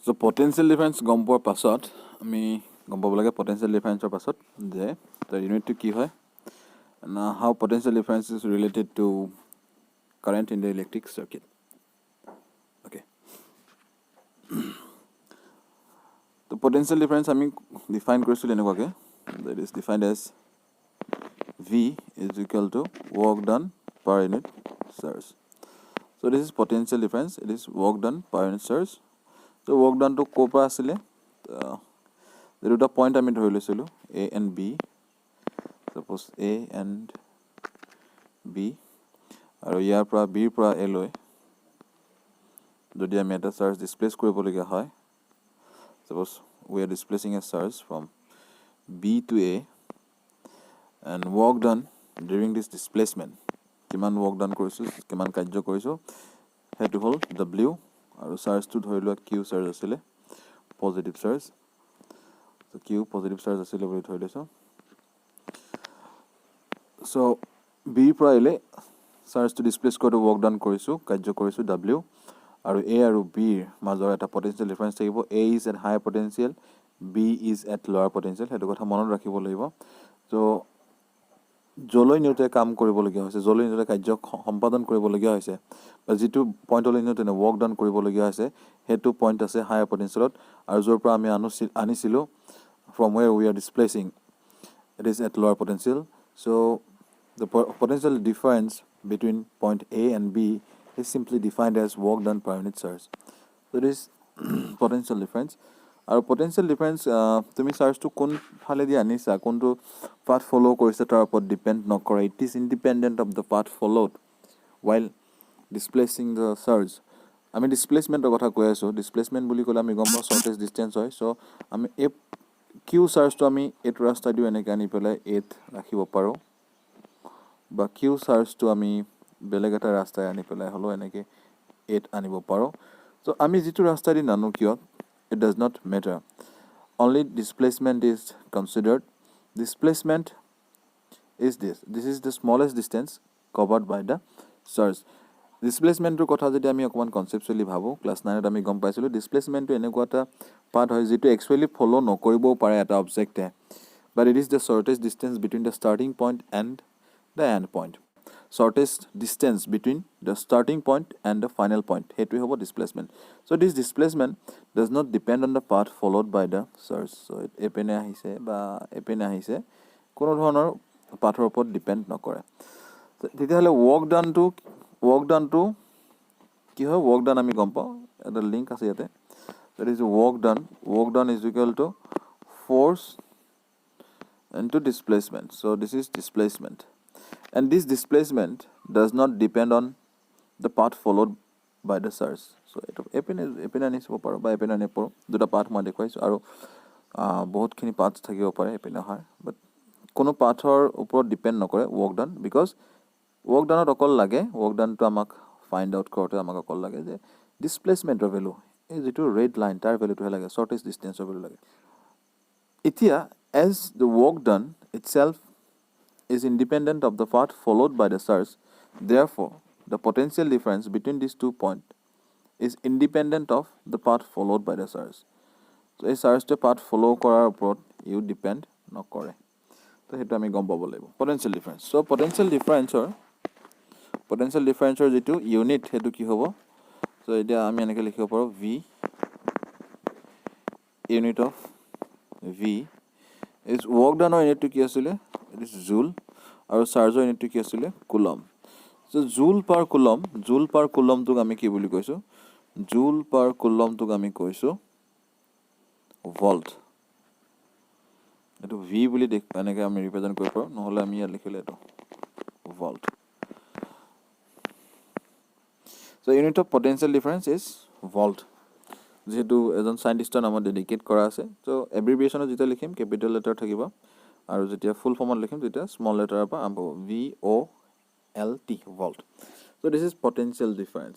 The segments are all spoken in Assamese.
So potential difference গম পোৱাৰ পাছত আমি গম পাব লাগে potential difference পাছত যে the unit to কি হয় and how potential difference is related to current in the electric circuit. Okay. The potential difference আমি define কৰিছিল এনেকুৱাকে, that is defined as V is equal to work done per unit charge. So this is potential difference. It is work done per unit charge. So work done to ক'ৰ পৰা আছিলে, দুটা পইণ্ট আমি ধৰি লৈছিলোঁ A and B. Suppose A and B আৰু ইয়াৰ পৰা B পৰা A লৈ যদি আমি এটা চাৰ্জ ডিছপ্লেচ কৰিবলগীয়া হয়, suppose we are displacing a charge from B to A and work done during this displacement, কিমান work done কৰিছোঁ, কিমান কাৰ্য কৰিছোঁ, সেইটো হ'ল W আৰু চাৰ্জটো ধৰি লোৱা Q চাৰ্জ আছিলে, positive charge. So Q positive charge আছিলে বুলি ধৰি লৈছোঁ. So B পৰা এলে চাৰ্জটো ডিছপ্লেচ কৰোঁতে work done কৰিছোঁ, কাৰ্য কৰিছোঁ W, আৰু A আৰু Bৰ মাজৰ এটা পটেনচিয়েল ডিফাৰেঞ্চ থাকিব. A is at higher potential, B is at lower potential. সেইটো কথা মনত ৰাখিব লাগিব. So যলৈ নিউতে কাম কৰিবলগীয়া হৈছে, যলৈ নিউতে কাৰ্য সম্পাদন কৰিবলগীয়া হৈছে, বা যিটো পইণ্টলৈ নিউতে ৱৰ্ক ডাউন কৰিবলগীয়া হৈছে, সেইটো পইণ্ট আছে হায়াৰ পটেনচিয়েলত, আৰু য'ৰ পৰা আমি আনিছিলোঁ from where we are displacing, it is at lower potential. So the potential difference between point A and B is simply defined as work done per unit charge. So it is potential difference. আৰু potential difference তুমি চাৰ্জটো কোন ফালেদি আনিছা, কোনটো পাথ ফ'ল' কৰিছে তাৰ ওপৰত ডিপেণ্ড নকৰে. It is independent of the path followed while displacing the surge. আমি ডিছপ্লেচমেণ্টৰ কথা কৈ আছোঁ. ডিছপ্লেচমেণ্ট বুলি ক'লে আমি গম পাওঁ শ্বৰ্টেজ ডিষ্টেঞ্চ হয়. চ' আমি এই কিউ চাৰ্জটো আমি এইটো ৰাস্তা দিও এনেকৈ আনি পেলাই এইত ৰাখিব পাৰোঁ, বা কিউ চাৰ্জটো আমি বেলেগ এটা ৰাস্তাই আনি পেলাই হ'লেও এনেকৈ এইত আনিব পাৰোঁ. চ' আমি যিটো ৰাস্তা দি নানো কিয়, it does not matter. Only displacement is considered. Displacement is this. This is the smallest distance covered by the surge. ডিছপ্লেচমেণ্টৰ কথা যদি আমি অকণমান কনচেপচুৱেলি ভাবোঁ, ক্লাছ 9ত আমি গম পাইছিলোঁ ডিছপ্লেচমেণ্টটো এনেকুৱা এটা পাৰ্ট হয় যিটো একচুৱেলি ফ'ল' নকৰিবও পাৰে এটা অবজেক্টে, but it is the shortest distance between the starting point and the end point. Shortest distance between the starting point and the final point. সেইটোৱে হ'ব displacement. So this displacement does not depend on the path followed by the surge. So এপিনে আহিছে বা এপিনে আহিছে, কোনো ধৰণৰ পাথৰ ওপৰত ডিপেণ্ড নকৰে. তেতিয়াহ'লে ৱৰ্ক ডানটো কি হয়? ৱৰ্ক ডান আমি গম পাওঁ, এটা লিংক আছে ইয়াতে. That is work done. Work done is equal to force into displacement. So this is displacement. And this displacement does not depend on the path followed by the surge. So এপিনে আনিব পাৰোঁ বা এপিনে আনিব পাৰোঁ. দুটা পাথ মই দেখুৱাইছোঁ, আৰু বহুতখিনি পাথ থাকিব পাৰে এপিনে অহাৰ, বাট কোনো পাথৰ ওপৰত ডিপেণ্ড নকৰে ৱৰ্ক ডান, বিকজ ৱৰ্ক ডানত অকল লাগে, ৱৰ্ক ডানটো আমাক ফাইণ্ড আউট কৰোঁতে আমাক অকল লাগে যে ডিছপ্লেচমেণ্টৰ ভেলু, এই যিটো ৰেড লাইন তাৰ ভেলুটোহে লাগে, শ্বৰ্টেষ্ট ডিষ্টেঞ্চৰ ভেলু লাগে. এতিয়া as the work done itself is independent of the path followed by the surge, therefore the potential difference between these 2 points is independent of the path followed by the surge. So এই চাৰ্জটোৱে পাথ ফ'ল' কৰাৰ ওপৰত ইউ ডিপেণ্ড নকৰে. তো সেইটো আমি গম পাব লাগিব পটেনচিয়েল ডিফাৰেঞ্চ. চ' পটেনচিয়েল ডিফাৰেঞ্চৰ যিটো ইউনিট সেইটো কি হ'ব? চ' এতিয়া আমি এনেকৈ লিখিব পাৰোঁ V, unit of V is work ডানৰ ইউনিটটো কি আছিলে? ইট ইজ জুল, আৰু চাৰ্জৰ ইউনিটটো কি আছিলে? কুলম. চ' জুল পাৰ কুলমটোক আমি কি বুলি কৈছোঁ? জুল পাৰ কুলমটোক আমি কৈছোঁ ভল্ট. এইটো ভি বুলি এনেকৈ আমি ৰিপ্ৰেজেণ্ট কৰিব পাৰোঁ, নহ'লে আমি ইয়াত লিখিলে এইটো volt. So' unit of potential difference is volt, যিহেতু এজন চাইণ্টিষ্টৰ নামত ডেডিকেট কৰা আছে. চ' এব্ৰিভিয়েশ্যনত যেতিয়া লিখিম কেপিটেল লেটাৰ থাকিব, আৰু যেতিয়া ফুল ফৰ্মত লিখিম তেতিয়া স্মল লেটাৰৰ পৰা আৰম্ভ হ'ব, VOLT, volt. So' this is potential difference.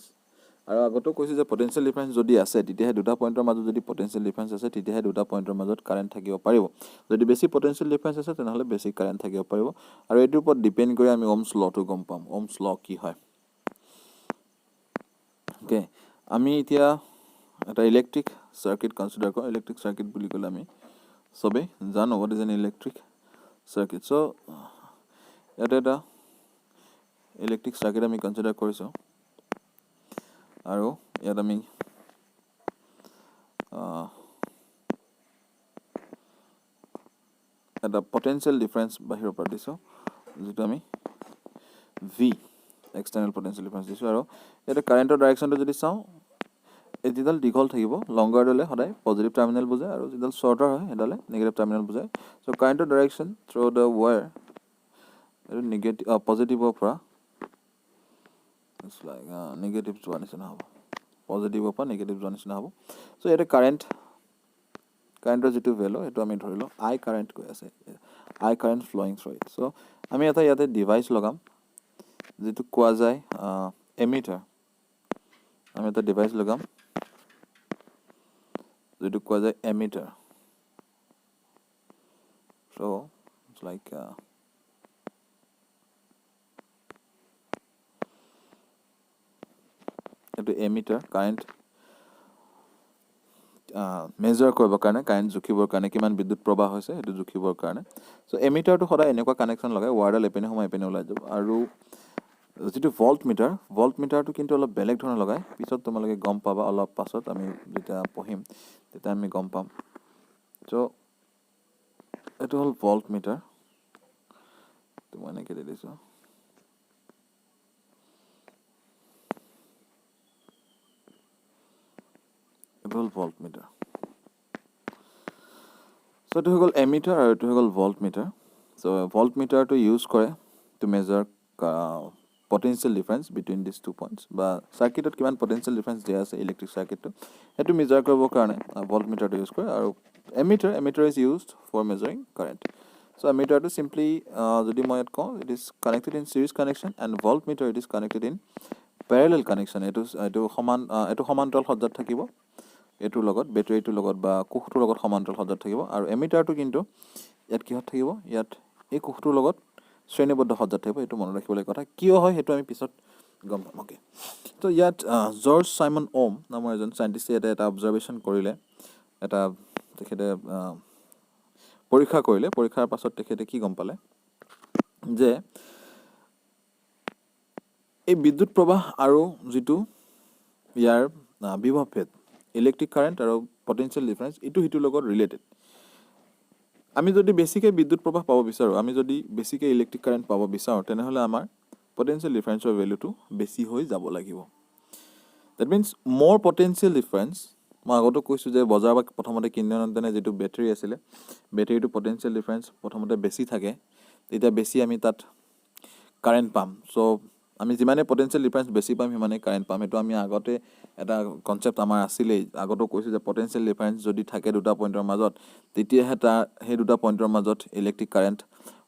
আৰু আগতেও কৈছোঁ যে পটেনচিয়েল ডিফাৰেঞ্চ যদি আছে তেতিয়াহে দুটা পইণ্টৰ মাজত যদি পটেনচিয়েল ডিফাৰেঞ্চ আছে তেতিয়াহে দুটা পইণ্টৰ মাজত কাৰেণ্ট থাকিব পাৰিব. যদি বেছি পটেনচিয়েল ডিফাৰেঞ্চ আছে তেনেহ'লে বেছি কাৰেণ্ট থাকিব পাৰিব, আৰু এইটোৰ ওপৰত ডিপেণ্ড কৰি আমি ওহমছ ল'টো গম পাম. ওহমছ ল' কি হয়? অ'কে, আমি এতিয়া এটা ইলেক্ট্ৰিক সাৰ্কিট কনসিডাৰ কৰোঁ ইলেক্ট্ৰিক সার্কিট বুলি ক'লে আমি সবে জানো what is an electric circuit so ইয়াতে এটা ইলেক্ট্ৰিক সাৰ্কিট আমি কনসিডাৰ কৰিছোঁ আৰু ইয়াত আমি এটা পটেনশিয়াল ডিফাৰেন্স বাহিৰৰ পৰা দিছোঁ যেটো আমি V external potential difference দিছোঁ আৰু এটা কাৰেন্টৰ ডাইৰেকশনটো যদি চাওঁ এই যিডাল দীঘল থাকিব লংগাৰ দলে সদায় পজিটিভ টাৰ্মিনাল বুজায় আৰু যিডাল শৰ্টাৰ হয় হেডালে নেগেটিভ টাৰ্মিনাল বুজায় সো কাৰেন্টৰ ডাইৰেকশন থ্ৰু দ্য ওয়্যাৰ আৰু নেগেটিভ পজিটিভৰ পৰা ইটস লাইক নেগেটিভ যোৱা নিচিনা হ'ব পজিটিভৰ পৰা নেগেটিভ যোৱা নিচিনা হ'ব সো এটা কাৰেন্টৰ যেটো ভ্যালু এটো আমি ধৰিলো I কাৰেন্ট কৈ আছে I current flowing through it so আমি এটা ইয়াতে ডিভাইস লগাম যেটো কোৱা যায় এমিটাৰ আমি এটা ডিভাইস লগাম যেটো কোৱা যায় এমিটাৰ সো ইটস লাইক এটো এমিটাৰ কাৰেন্ট মেজাৰ কৰিবৰ কাৰণে কাৰেন্ট জুখিবৰ কাৰণে কিমান বিদ্যুৎ প্ৰবাহ হৈছে এটো জুখিবৰ কাৰণে সো এমিটাৰটো সদায় এনেকুৱা কানেকশন লগাই ওয়্যাৰডাল এপিনে সোমাই এপিনে ওলাই যাব আৰু যেটো ভল্ট মিটাৰটো কিন্তু অলপ বেলেগ ধৰণৰ লগাই পিছত তোমালোকে গম পাবা অলপ পাছত আমি যেটা পঢ়িম তেতা আমি গম পাম সো এটো হল ভল্ট মিটাৰ তুমি এনেকৈ দিছো এটো হল ভল্ট মিটাৰ সো এটো হল এমিটাৰ আৰু এটো হল ভল্ট মিটাৰ সো ভল্ট মিটাৰটো ইউজ কৰে to measure potential difference between these 2 points বা সাৰ্কিটত কিমান potential difference দিয়া আছে ইলেক্ট্ৰিক সাৰ্কিটটো এটো মেজাৰ কৰিবৰ কাৰণে ভল্টমিটাৰটো ইউজ কৰে আৰু emitter is used for measuring current so emitter simply যদি মই ইয়াত কওঁ it is connected in series connection and voltmeter it is connected in parallel connection এটো সমান্তৰাল সজ্জাত থাকিব এটোৰ লগত বেটাৰীটোৰ লগত বা কোষটোৰ লগত সমান্তৰাল সজ্জাত থাকিব আৰু এমিটাৰটো কিন্তু ইয়াত কিহত থাকিব ইয়াত এই কোষটোৰ লগত শ্ৰেণীবদ্ধ সজ্জাত থাকিব এটো মনত ৰাখিবলৈ কথা কিয় হয় হেতু আমি পিছত গম পাম ওকে তো ইয়াত জৰ্জ সাইমন ওম নামৰ এজন সাইন্টিষ্টে এটা অবজাৰভেশন কৰিলে এটা তেখেতে পৰীক্ষা কৰিলে পৰীক্ষাৰ পাছত তেখেতে কি গম পালে যে এই বিদ্যুৎ প্ৰবাহ আৰু যেটো ইয়াৰ বিভৱ ভেদ ইলেক্ট্ৰিক কাৰেন্ট আৰু পটেনশিয়াল ডিফাৰেন্স ইটো হিটোৰ লগত ৰিলেটেড আমি যদি বেছিকৈ বিদ্যুৎ প্ৰবাহ পাব বিচাৰো আমি যদি বেছিকৈ ইলেক্ট্ৰিক কাৰেন্ট পাব বিচাৰো তেনেহলে আমাৰ পটেনশিয়াল ডিফাৰেন্সৰ ভ্যালুটো বেছি হৈ যাব লাগিব that means more potential difference মই আগতে কৈছো যে বজাৰ বা প্ৰথমতে কিননতেনে যেটো বেটাৰী আছিল বেটাৰীটো পটেনশিয়াল ডিফাৰেন্স প্ৰথমতে বেছি থাকে তেতিয়া বেছি আমি তাত কাৰেন্ট পাম সো আমি যিমানে পটেনশিয়াল ডিফাৰেন্স বেছি পাম সিমানে কাৰেন্ট পাম এটো আমি আগতে এটা কনসেপ্ট আমাৰ আছিল আগতে কৈছো যে পটেনশিয়াল ডিফাৰেন্স যদি থাকে দুটা পইণ্টৰ মাজত তেতিয়া হে দুটা পইণ্টৰ মাজত ইলেক্ট্ৰিক কাৰেন্ট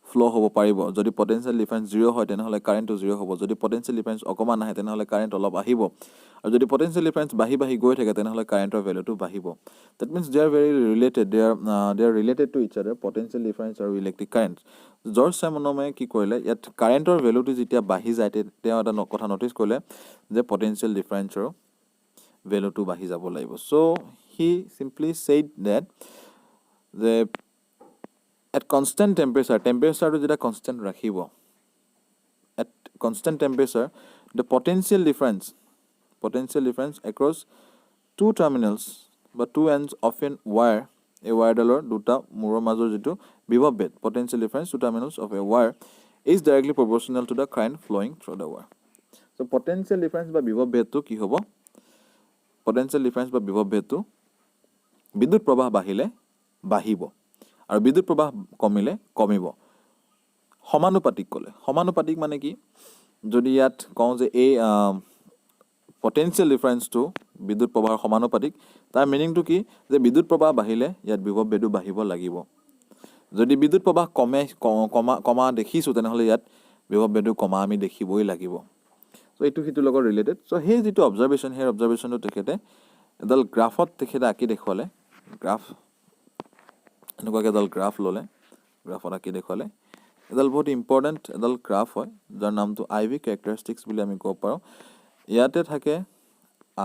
ফ্লো হ'ব পাৰিব যদি পটেনশিয়াল ডিফাৰেন্স 0 হয় তেনেহলে কাৰেন্টটো 0 হ'ব যদি পটেনশিয়াল ডিফাৰেন্স অকমান আহে তেনেহলে কাৰেন্ট অলপ আহিব আৰু যদি পটেনশিয়াল ডিফাৰেন্স বাহি গৈ থাকে তেনেহলে কাৰেন্টৰ ভ্যালুটো বাহিব that means they are very related they are related to each other potential difference আৰু ইলেক্ট্ৰিক কাৰেন্ট জৰ্জ সাইমনে কি কৰিলে ইয়াত কাৰেন্টৰ ভ্যালুটো যেতিয়া বাহি যায় তেওঁ এটা কথা নটিস কৰিলে যে পটেনশিয়াল ডিফাৰেন্সৰ ভ্যালুটো বাহি যাব লাগিব so he simply said that the at constant temperature to jeta constant rakhibo at constant temperature the potential difference across two terminals but two ends of a wire a wire dalor duta muror major jetu bibhav bhed potential difference two terminals of a wire is directly proportional to the current flowing through the wire so potential difference ba bibhav bhed to ki hobo potential difference ba bibhav bhed to বিদ্যুৎ প্ৰবাহ বাহিলে বাহিব আৰু বিদ্যুৎ প্ৰবাহ কমিলে কমিব সমানুপাতিক মানে কি যদি ইয়াত কওঁ যে এই পটেনশিয়াল ডিফাৰেন্স টু বিদ্যুৎ প্ৰবাহৰ সমানুপাতিক তাৰ মিনিংটো কি যে বিদ্যুৎ প্ৰবাহ বাহিলে ইয়াত বিভৱ ভেদু বাহিব লাগিব যদি বিদ্যুৎ প্ৰবাহ কমা দেখিছো তেনেহলে ইয়াত বিভৱ ভেদু কমা আমি দেখিবই লাগিব সো এটো হিটো লগত ৰিলেটেড সো হে যেটো অবজাৰভেশনটো তেখেতে এডাল গ্ৰাফত তেখেতে আকি দেখুৱালে গ্ৰাফ এনেকুৱাকে এডাল গ্ৰাফ ললে গ্ৰাফত আকি দেখুৱালে এডাল বহুত ইম্পৰ্টেন্ট এডাল গ্ৰাফ হয় যাৰ নামটো IV ক্যাৰেক্টাৰিষ্টিক্স বুলি আমি ক'ব পাৰো ইয়াতে থাকে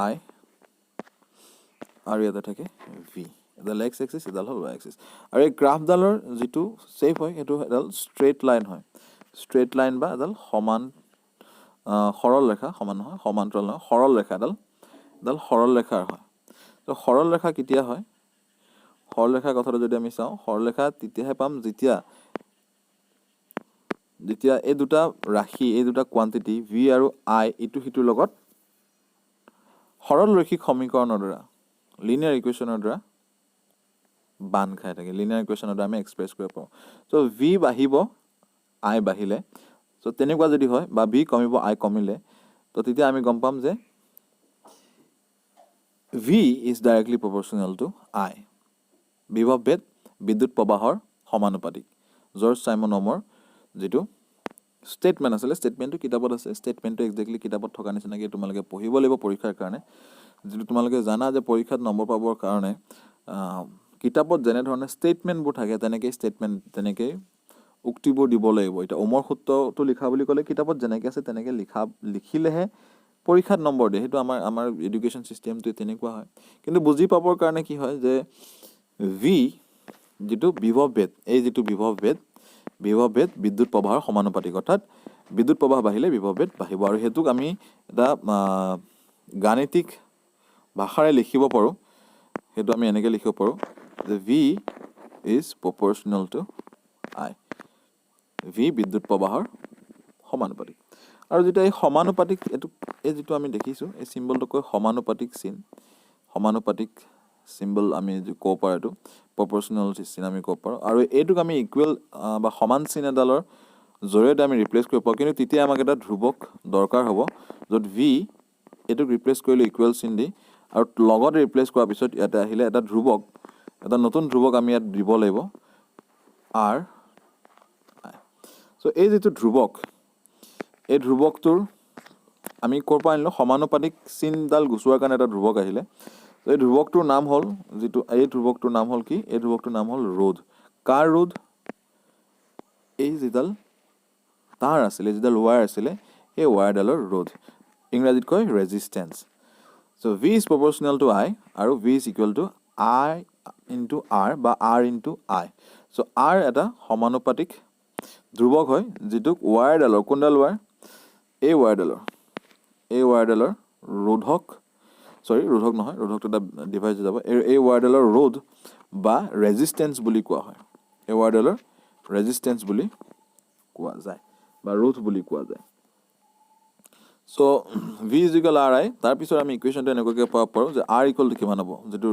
I আৰু ইয়াতে থাকে ভি এডাল এক্স এক্সিছ এডাল হ'ল ৱাই এক্সিছ আৰু এই গ্ৰাফডালৰ যিটো শ্বেপ হয় সেইটো এডাল ষ্ট্ৰেইট লাইন হয় ষ্ট্ৰেইট লাইন বা এডাল সমান সৰল ৰেখা সমান নহয় সমান্তৰাল নহয় সৰল ৰেখা এডাল সৰল ৰেখাৰ হয় তো সৰল ৰেখা কেতিয়া হয় সৰল ৰেখাৰ কথাটো যদি আমি চাওঁ সৰল ৰেখা তেতিয়াহে পাম যেতিয়া এই দুটা ৰাশি এই দুটা কোৱান্টিটি ভি আৰু আই ইটো সিটোৰ লগত সৰল ৰৈখিক সমীকৰণৰ দ্বাৰা লিনিয়াৰ ইকুৱেশ্যনৰ দ্বাৰা বান্ধ খাই থাকে লিনিয়াৰ ইকুৱেশ্যনৰ দ্বাৰা আমি এক্সপ্ৰেছ কৰিব পাৰোঁ চ' ভি বাঢ়িব আই বাঢ়িলে চ' তেনেকুৱা যদি হয় বা ভি কমিব আই কমিলে তো তেতিয়া আমি গম পাম যে V is directly proportional to I বিভৱ ভেদ বিদ্যুৎ প্ৰবাহৰ সমানুপাতিক জৰ্জ চাইমন ওমৰ যিটো ষ্টেটমেণ্ট আছিলে ষ্টেটমেণ্টটো কিতাপত আছে ষ্টেটমেণ্টটো একজেক্টলি কিতাপত থকা নিচিনাকৈ তোমালোকে পঢ়িব লাগিব পৰীক্ষাৰ কাৰণে যিটো তোমালোকে জানা যে পৰীক্ষাত নম্বৰ পাবৰ কাৰণে কিতাপত যেনেধৰণে ষ্টেটমেণ্টবোৰ থাকে তেনেকেই উক্তিবোৰ দিব লাগিব এতিয়া ওমৰ সূত্ৰটো লিখা বুলি ক'লে কিতাপত যেনেকৈ আছে তেনেকৈ লিখিলেহে পৰীক্ষাত নম্বৰ দিয়ে সেইটো আমাৰ এডুকেশ্যন ছিষ্টেমটোৱে তেনেকুৱা হয় কিন্তু বুজি পাবৰ কাৰণে কি হয় যে ভি যিটো বিভৱ ভেদ এই যিটো বিভৱ ভেদ বিদ্যুৎ প্ৰবাহৰ সমানুপাতিক অৰ্থাৎ বিদ্যুৎ প্ৰবাহ বাঢ়িলে বিভৱ ভেদ বাঢ়িব আৰু সেইটোক আমি এটা গাণিতিক ভাষাৰে লিখিব পাৰোঁ সেইটো আমি এনেকৈ লিখিব পাৰোঁ যে V is proportional to I V বিদ্যুৎ প্ৰবাহৰ সমানুপাতিক আৰু যেতিয়া এই সমানুপাতিক এই যিটো আমি দেখিছোঁ এই চিম্বলটোক কয় সমানুপাতিক চিম্বল আমি ক'ব পাৰোঁ এইটো প্ৰপৰ্চনেল চিন আমি ক'ব পাৰোঁ আৰু এইটোক আমি ইকুৱেল বা সমান চিন এডালৰ জৰিয়তে আমি ৰিপ্লেচ কৰিব পাৰোঁ কিন্তু তেতিয়া আমাক এটা ধ্ৰুৱক দৰকাৰ হ'ব য'ত ভি এইটোক ৰিপ্লেচ কৰিলোঁ ইকুৱেল চিন দি আৰু লগত ৰিপ্লেচ কৰাৰ পিছত ইয়াতে আহিলে এটা নতুন ধ্ৰুৱক আমি ইয়াত দিব লাগিব আৰ চ' এই যিটো ধ্ৰুৱক এই ধ্ৰুৱকটোৰ আমি ক'ৰ পৰা আনিলোঁ সমানুপাতিক চিনডাল গুচোৱাৰ কাৰণে এটা ধ্ৰুৱক আহিলে এই ধ্ৰুৱকটোৰ নাম হ'ল এই ধ্ৰুৱকটোৰ নাম হ'ল কি এই ধ্ৰুৱকটোৰ নাম হ'ল ৰোধ কাৰ ৰোধ এই যিডাল তাঁৰ আছিলে যিডাল ৱায়াৰ আছিলে সেই ৱায়াৰডালৰ ৰোধ ইংৰাজীত কয় resistance so' V is proportional to I আৰু V is equal to I into R বা R into I so' R এটা সমানুপাতিক ধ্ৰুৱক হয় যিটোক ৱায়াৰডালৰ কোনডাল ৱায়াৰ এই ৱায়াৰডালৰ ৰোধক নহয় ৰোধকটো এটা ডিভাইচ হৈ যাব এই ৱায়াৰডালৰ ৰোধ বা ৰেজিষ্টেঞ্চ বুলি কোৱা হয় এই ৱায়াৰডালৰ ৰেজিষ্টেঞ্চ বুলি কোৱা যায় বা ৰোধ বুলি কোৱা যায় so' V is equal R I তাৰপিছত আমি ইকুৱেশ্যনটো এনেকুৱাকৈ পাব পাৰোঁ যে আৰ ইকুৱেল টু কিমান হ'ব যিটো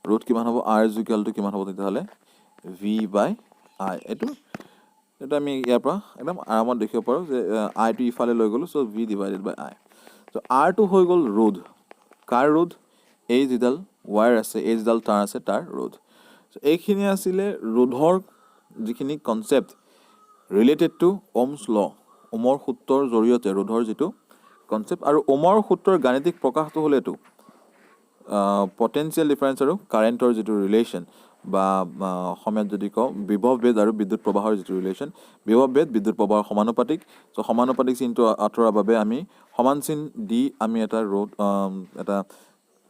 ৰোধ কিমান হ'ব আৰ ইজ ইকুৱেল টু কিমান হ'ব তেতিয়াহ'লে ভি বাই আই এইটো আমি ইয়াৰ পৰা একদম আৰামত দেখিব পাৰোঁ যে আইটো ইফালে লৈ গ'লোঁ চ' ভি ডিভাইডেড বাই আই চ' আৰটো হৈ গ'ল ৰোধ কাৰ ৰোধ এই যিডাল ৱায়াৰ আছে এই যিডাল তাঁৰ আছে তাৰ ৰোধ চ' এইখিনি আছিলে ৰোধৰ যিখিনি কনচেপ্ট ৰিলেটেড টু ওমছ ল ওমৰ সূত্ৰৰ জৰিয়তে ৰোধৰ যিটো কনচেপ্ট আৰু ওমৰ সূত্ৰৰ গাণিতিক প্ৰকাশটো হ'ল এইটো পটেঞ্চিয়েল ডিফাৰেঞ্চ আৰু কাৰেণ্টৰ যিটো ৰিলেশ্যন বা অসমীয়াত যদি কওঁ বিভৱ ভেদ আৰু বিদ্যুৎ প্ৰবাহৰ যিটো ৰিলেশ্যন বিভৱ ভেদ বিদ্যুৎ প্ৰবাহৰ সমানুপাতিক চ' সমানুপাতিক চিনটো আঁতৰাৰ বাবে আমি সমান চিন দি আমি এটা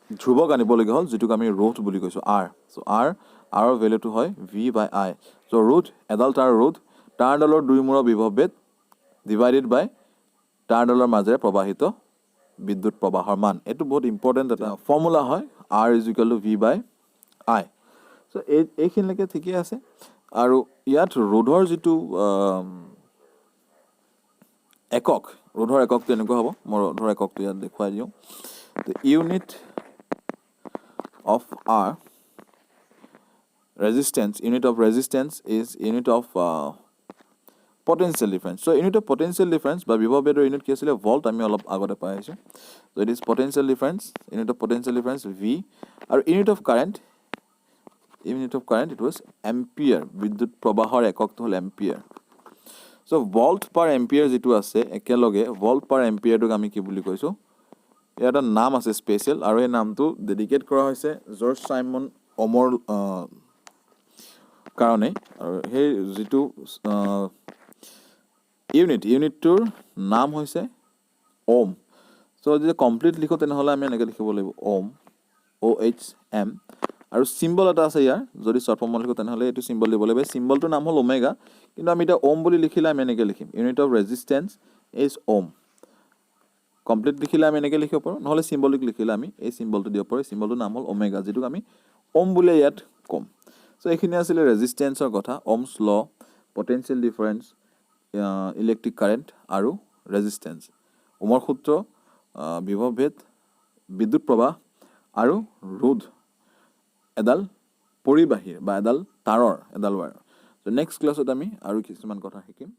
ধ্ৰুৱক আনিবলগীয়া হ'ল যিটোক আমি ৰোধ বুলি কৈছোঁ আৰ চ' আৰৰ ভেলুটো হয় ভি বাই আই চ' ৰোধ এডাল তাঁৰডালৰ দুই মূৰৰ বিভৱ ভেদ ডিভাইডেড বাই তাঁৰডালৰ মাজেৰে প্ৰবাহিত বিদ্যুৎ প্ৰবাহৰ মান এইটো বহুত ইম্পৰ্টেণ্ট এটা ফৰ্মুলা হয় R is equal to V by I so' এইখিনিলৈকে ঠিকেই আছে আৰু ইয়াত ৰোধৰ যিটো ৰোধৰ এককটো এনেকুৱা হ'ব মই ৰোধৰ এককটো ইয়াত দেখুৱাই দিওঁ unit of R unit of resistance is unit of potential difference. So unit of potential difference by বিভৱ ভেদৰ ইউনিট কি আছিলে ভল্ট আমি অলপ আগতে পাই আহিছোঁ so it is potential difference unit of potential difference V আৰু unit of current it was ampere বিদ্যুৎ প্ৰবাহৰ এককটো হ'ল এম্পিয়াৰ so ভল্ট পাৰ এম্পিয়াৰ যিটো আছে একেলগে ভল্ট পাৰ এম্পিয়াৰটোক আমি কি বুলি কৈছোঁ ইয়াৰ এটা নাম আছে স্পেচিয়েল আৰু এই নামটো ডেডিকেট কৰা হৈছে জৰ্জ চাইমন ওমৰ কাৰণে আৰু সেই যিটো ইউনিটটোৰ নাম হৈছে ওম চ' যদি কমপ্লিট লিখোঁ তেনেহ'লে আমি এনেকৈ লিখিব লাগিব ওম OHM আৰু চিম্বল এটা আছে ইয়াৰ যদি শ্বৰ্ট ফৰ্ম লিখো তেনেহ'লে এইটো চিম্বল দিব লাগিব চিম্বলটোৰ নাম হ'ল ওমেগা কিন্তু আমি এটা ওম বুলি লিখিলে আমি এনেকৈ লিখিম unit of resistance is Om complete লিখিলে আমি এনেকৈ লিখিব পাৰোঁ নহ'লে চিম্বলিক লিখিলে আমি এই চিম্বলটো দিব পাৰোঁ চিম্বলটোৰ নাম হ'ল ওমেগা যিটোক আমি ওম বুলি ইয়াত ক'ম চ' এইখিনি আছিলে ৰেজিষ্টেন্সৰ কথা ওমছ ল পটেনচিয়েল ডিফাৰেঞ্চ ইলেক্ট্ৰিক কাৰেণ্ট আৰু ৰেজিষ্টেন্স ওমৰ সূত্ৰ বিভৱ ভেদ বিদ্যুৎ প্ৰবাহ আৰু ৰোধ এডাল পৰিবাহীৰ বা এডাল তাঁৰৰ এডাল ৱায়াৰ চ' নেক্সট ক্লাছত আমি আৰু কিছুমান কথা শিকিম